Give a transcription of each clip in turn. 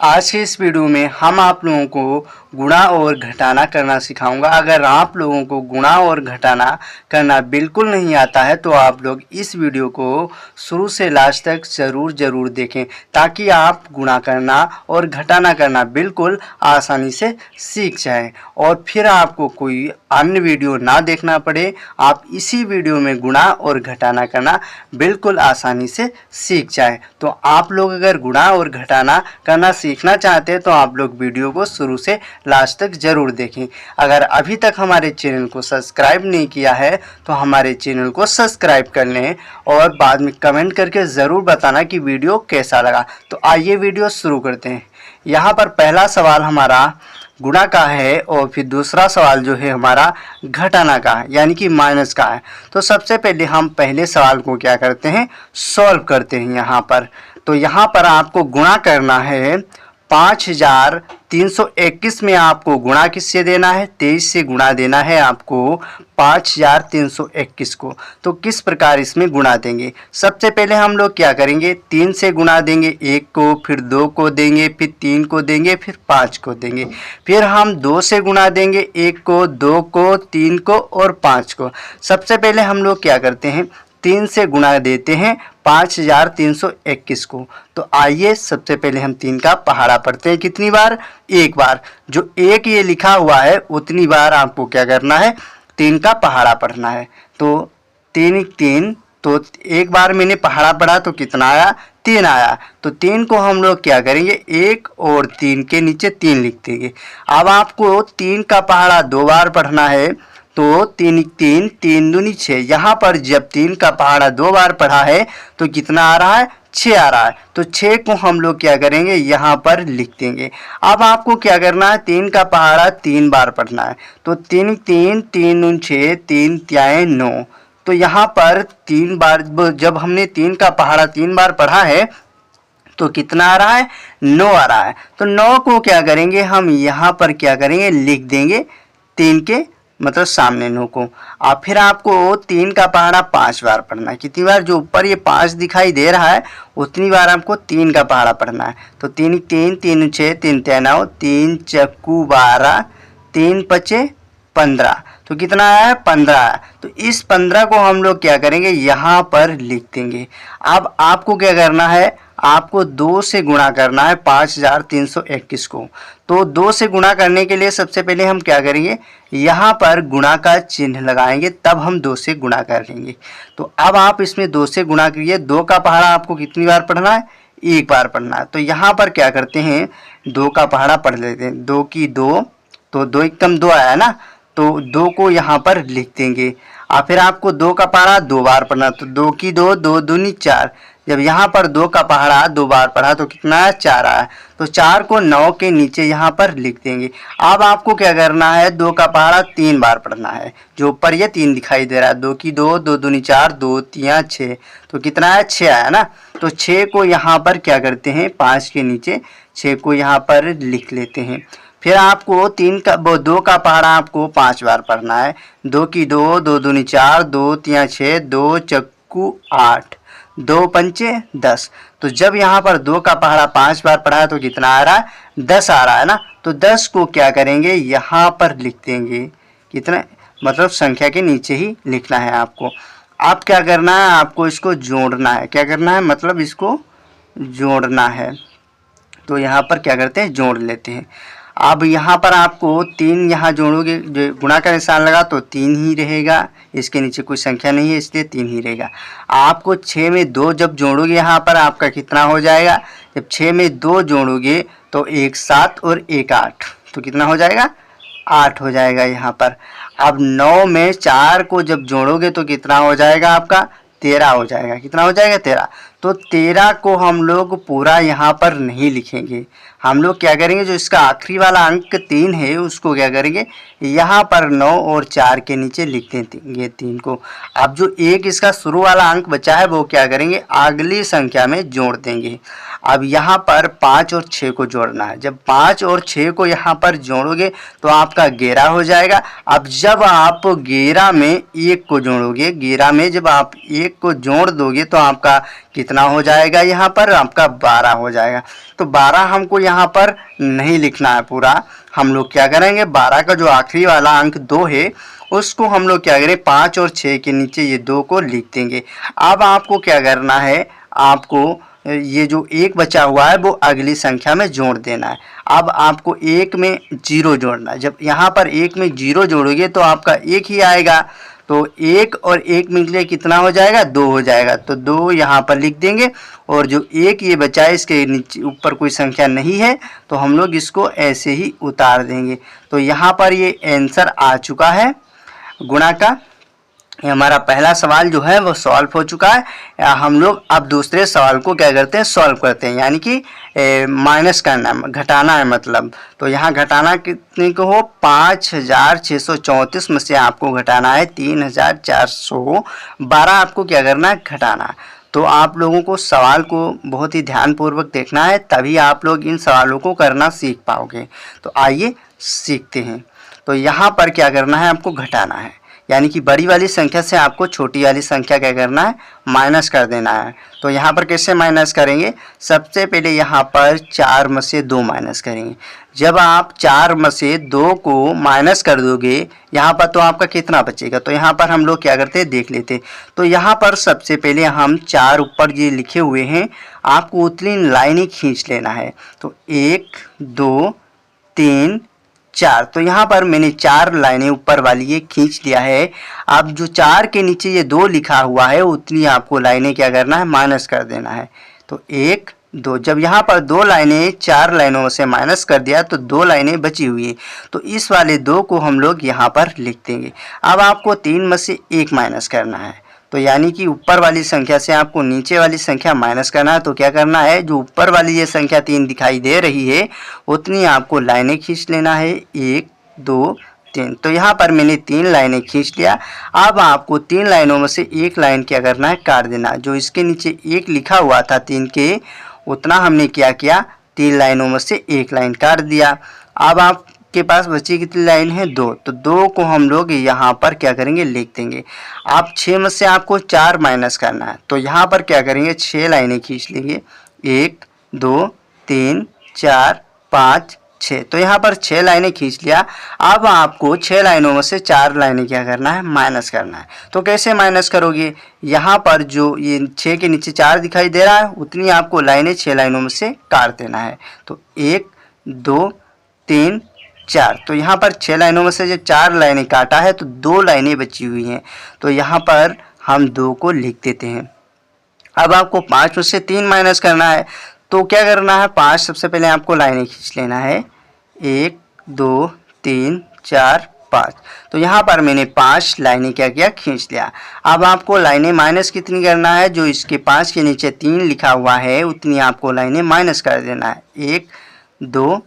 आज के इस वीडियो में हम आप लोगों को गुणा और घटाना करना सिखाऊंगा। अगर आप लोगों को गुणा और घटाना करना बिल्कुल नहीं आता है तो आप लोग इस वीडियो को शुरू से लास्ट तक ज़रूर देखें ताकि आप गुणा करना और घटाना करना बिल्कुल आसानी से सीख जाएं और फिर आपको कोई अन्य वीडियो ना देखना पड़े। आप इसी वीडियो में गुणा और घटाना करना बिल्कुल आसानी से सीख जाएं। तो आप लोग अगर गुणा और घटाना करना सीखना चाहते हैं तो आप लोग वीडियो को शुरू से लास्ट तक ज़रूर देखें। अगर अभी तक हमारे चैनल को सब्सक्राइब नहीं किया है तो हमारे चैनल को सब्सक्राइब कर लें और बाद में कमेंट करके ज़रूर बताना कि वीडियो कैसा लगा। तो आइए वीडियो शुरू करते हैं। यहाँ पर पहला सवाल हमारा गुणा का है और फिर दूसरा सवाल जो है हमारा घटाना का है, यानी कि माइनस का है। तो सबसे पहले हम पहले सवाल को क्या करते हैं, सॉल्व करते हैं। यहाँ पर तो यहाँ पर आपको गुणा करना है 5321 में आपको गुणा किससे देना है, 23 से गुणा देना है आपको 5321 को। तो किस प्रकार इसमें गुणा देंगे, सबसे पहले हम लोग क्या करेंगे, 3 से गुणा देंगे 1 को, फिर 2 को देंगे, फिर 3 को देंगे, फिर 5 को देंगे। फिर हम 2 से गुणा देंगे 1 को, 2 को, 3 को और 5 को। सबसे पहले हम लोग क्या करते हैं, 3 से गुणा देते हैं 5321 को। तो आइए सबसे पहले हम 3 का पहाड़ा पढ़ते हैं। कितनी बार, एक बार। जो एक ये लिखा हुआ है उतनी बार आपको क्या करना है, 3 का पहाड़ा पढ़ना है। तो 3 3, तो एक बार मैंने पहाड़ा पढ़ा तो कितना आया, 3 आया। तो 3 को हम लोग क्या करेंगे, 1 और 3 के नीचे 3 लिख देंगे। अब आपको 3 का पहाड़ा 2 बार पढ़ना है तो 3 3, 3 दूनी 6। यहाँ पर जब 3 का पहाड़ा 2 बार पढ़ा है तो कितना आ रहा है, 6 आ रहा है। तो 6 को हम लोग क्या करेंगे, यहाँ पर लिख देंगे। अब आपको क्या करना है, 3 का पहाड़ा 3 बार पढ़ना है। तो 3 3, 3 दूनी 6, 3 3 9। तो यहाँ पर 3 बार, जब हमने 3 का पहाड़ा 3 बार पढ़ा है तो कितना आ रहा है, 9 आ रहा है। तो 9 को क्या करेंगे, हम यहाँ पर क्या करेंगे, लिख देंगे 3 के मतलब सामने 9 को। और फिर आपको 3 का पहाड़ा 5 बार पढ़ना है। कितनी बार, जो ऊपर ये 5 दिखाई दे रहा है उतनी बार आपको 3 का पहाड़ा पढ़ना है। तो 3 3, 3 6, 3 3 9, 3 चक्कू 12, 3 पचे 15। तो कितना आया है, 15 आया। तो इस 15 को हम लोग क्या करेंगे, यहाँ पर लिख देंगे। अब आपको क्या करना है, आपको 2 से गुणा करना है 5321 को। तो 2 से गुणा करने के लिए सबसे पहले हम क्या करेंगे, यहाँ पर गुणा का चिन्ह लगाएंगे, तब हम 2 से गुणा करेंगे। तो अब आप इसमें 2 से गुणा करिए। 2 का पहाड़ा आपको कितनी बार पढ़ना है, 1 बार पढ़ना है। तो यहाँ पर क्या करते हैं, 2 का पहाड़ा पढ़ लेते हैं। 2 की 2, तो 2 एकदम 2 आया ना, तो 2 को यहाँ पर लिख देंगे। और फिर आपको 2 का पहाड़ा 2 बार पढ़ना, तो 2 की 2, 2 दूनी 4। जब यहाँ पर 2 का पहाड़ा 2 बार पढ़ा तो कितना है, 4 आया। तो 4 को 9 के नीचे यहाँ पर लिख देंगे। अब आपको क्या करना है, 2 का पहाड़ा 3 बार पढ़ना है। जो ऊपर ये 3 दिखाई दे रहा है, 2 की 2, 2 दूनी 4, 2 3 6। तो कितना है, 6 आया ना। तो 6 को यहाँ पर क्या करते हैं, 5 के नीचे 6 को यहाँ पर लिख लेते हैं। फिर आपको 2 का पहाड़ा आपको 5 बार पढ़ना है। 2 की 2, 2 दूनी 4, 2 3 6, 2 चक्कू 8, 2 पंचे 10। तो जब यहाँ पर 2 का पहाड़ा 5 बार पढ़ा है तो कितना आ रहा है, 10 आ रहा है ना। तो 10 को क्या करेंगे, यहाँ पर लिख देंगे। कितना, मतलब संख्या के नीचे ही लिखना है आपको। आप क्या करना है, आपको इसको जोड़ना है। क्या करना है, मतलब इसको जोड़ना है। तो यहाँ पर क्या करते हैं, जोड़ लेते हैं। अब यहाँ पर आपको 3 यहाँ जोड़ोगे, जो गुणा का निशान लगा तो 3 ही रहेगा, इसके नीचे कोई संख्या नहीं है इसलिए 3 ही रहेगा। आपको 6 में 2 जब जोड़ोगे यहाँ पर आपका कितना हो जाएगा, जब 6 में 2 जोड़ोगे तो 1 7 और 1 8, तो कितना हो जाएगा, 8 हो जाएगा यहाँ पर। अब 9 में 4 को जब जोड़ोगे तो कितना हो जाएगा आपका, 13 हो जाएगा। कितना हो जाएगा, 13। तो 13 को हम लोग पूरा यहाँ पर नहीं लिखेंगे। हम लोग क्या करेंगे, जो इसका आखिरी वाला अंक 3 है उसको क्या करेंगे, यहाँ पर 9 और 4 के नीचे लिख देंगे 3 को। अब जो एक इसका शुरू वाला अंक बचा है वो क्या करेंगे, अगली संख्या में जोड़ देंगे। अब यहाँ पर 5 और 6 को जोड़ना है। जब 5 और 6 को यहाँ पर जोड़ोगे तो आपका 11 हो जाएगा। अब जब आप 11 में 1 को जोड़ोगे, 11 में जब आप 1 को जोड़ दोगे तो आपका कितना हो जाएगा, यहाँ पर आपका 12 हो जाएगा। तो 12 हमको यहाँ पर नहीं लिखना है पूरा, हम लोग क्या करेंगे 12 का जो आखिरी वाला अंक 2 है उसको हम लोग क्या करें 5 और 6 के नीचे ये 2 को लिख देंगे। अब आपको क्या करना है, आपको ये जो 1 बचा हुआ है वो अगली संख्या में जोड़ देना है। अब आपको 1 में 0 जोड़ना है। जब यहाँ पर 1 में 0 जोड़ोगे तो आपका 1 ही आएगा। तो 1 और 1 मिलकर कितना हो जाएगा, 2 हो जाएगा। तो 2 यहाँ पर लिख देंगे और जो 1 ये बचा है इसके नीचे ऊपर कोई संख्या नहीं है तो हम लोग इसको ऐसे ही उतार देंगे। तो यहाँ पर ये आंसर आ चुका है गुणा का। ये हमारा पहला सवाल जो है वो सॉल्व हो चुका है। हम लोग अब दूसरे सवाल को क्या करते हैं, सॉल्व करते हैं, यानी कि माइनस करना है, घटाना है मतलब। तो यहाँ घटाना कितने को हो, 5634 में से आपको घटाना है 3412, आपको क्या करना है, घटाना है। तो आप लोगों को सवाल को बहुत ही ध्यानपूर्वक देखना है, तभी आप लोग इन सवालों को करना सीख पाओगे। तो आइए सीखते हैं। तो यहाँ पर क्या करना है, आपको घटाना है, यानी कि बड़ी वाली संख्या से आपको छोटी वाली संख्या क्या करना है, माइनस कर देना है। तो यहाँ पर कैसे माइनस करेंगे, सबसे पहले यहाँ पर 4 में से 2 माइनस करेंगे। जब आप 4 में से 2 को माइनस कर दोगे यहाँ पर तो आपका कितना बचेगा, तो यहाँ पर हम लोग क्या करते हैं देख लेते। तो यहाँ पर सबसे पहले हम 4 ऊपर ये लिखे हुए हैं, आपको उतनी लाइनें खींच लेना है। तो 1 2 3 4, तो यहाँ पर मैंने 4 लाइनें ऊपर वाली ये खींच लिया है। अब जो 4 के नीचे ये 2 लिखा हुआ है उतनी आपको लाइनें क्या करना है, माइनस कर देना है। तो 1 2, जब यहाँ पर 2 लाइनें 4 लाइनों से माइनस कर दिया तो 2 लाइनें बची हुई है, तो इस वाले 2 को हम लोग यहाँ पर लिख देंगे। अब आपको 3 में से 1 माइनस करना है, तो यानी कि ऊपर वाली संख्या से आपको नीचे वाली संख्या माइनस करना है। तो क्या करना है, जो ऊपर वाली ये संख्या 3 दिखाई दे रही है उतनी आपको लाइनें खींच लेना है, 1 2 3। तो यहाँ पर मैंने 3 लाइनें खींच लिया। अब आपको 3 लाइनों में से 1 लाइन क्या करना है, काट देना। जो इसके नीचे 1 लिखा हुआ था 3 के, उतना हमने क्या किया, 3 लाइनों में से 1 लाइन काट दिया। अब आप के पास बची कितनी लाइन है, 2, तो 2 को हम लोग यहाँ पर क्या करेंगे, लिख देंगे। आप 6 में से आपको 4 माइनस करना है, तो यहाँ पर क्या करेंगे 6 लाइनें खींच लेंगे, 1 2 3 4 5 6। तो यहाँ पर 6 लाइनें खींच लिया। अब आपको 6 लाइनों में से 4 लाइनें क्या करना है, माइनस करना है। तो कैसे माइनस करोगे, यहाँ पर जो ये 6 के नीचे 4 दिखाई दे रहा है उतनी आपको लाइनें 6 लाइनों में से काट देना है। तो 1 2 3 4, तो यहाँ पर 6 लाइनों में से जब 4 लाइनें काटा है तो 2 लाइनें बची हुई हैं, तो यहाँ पर हम 2 को लिख देते हैं। अब आपको 5 में से 3 माइनस करना है, तो क्या करना है, 5 सबसे पहले आपको लाइनें खींच लेना है, 1 2 3 4 5। तो यहाँ पर मैंने 5 लाइनें क्या किया, खींच लिया। अब आपको लाइनें माइनस कितनी करना है, जो इसके 5 के नीचे 3 लिखा हुआ है उतनी आपको लाइनें माइनस कर देना है, 1 2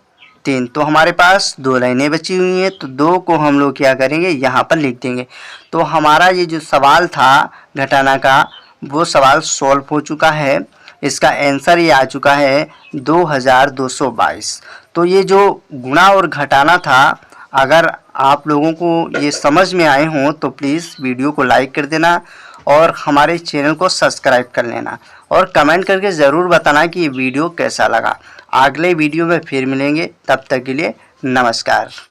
3। तो हमारे पास 2 लाइनें बची हुई हैं, तो 2 को हम लोग क्या करेंगे, यहाँ पर लिख देंगे। तो हमारा ये जो सवाल था घटाना का वो सवाल सॉल्व हो चुका है। इसका आंसर ये आ चुका है 2222। तो ये जो गुणा और घटाना था, अगर आप लोगों को ये समझ में आए हों तो प्लीज़ वीडियो को लाइक कर देना और हमारे चैनल को सब्सक्राइब कर लेना और कमेंट करके ज़रूर बताना कि ये वीडियो कैसा लगा। अगले वीडियो में फिर मिलेंगे, तब तक के लिए नमस्कार।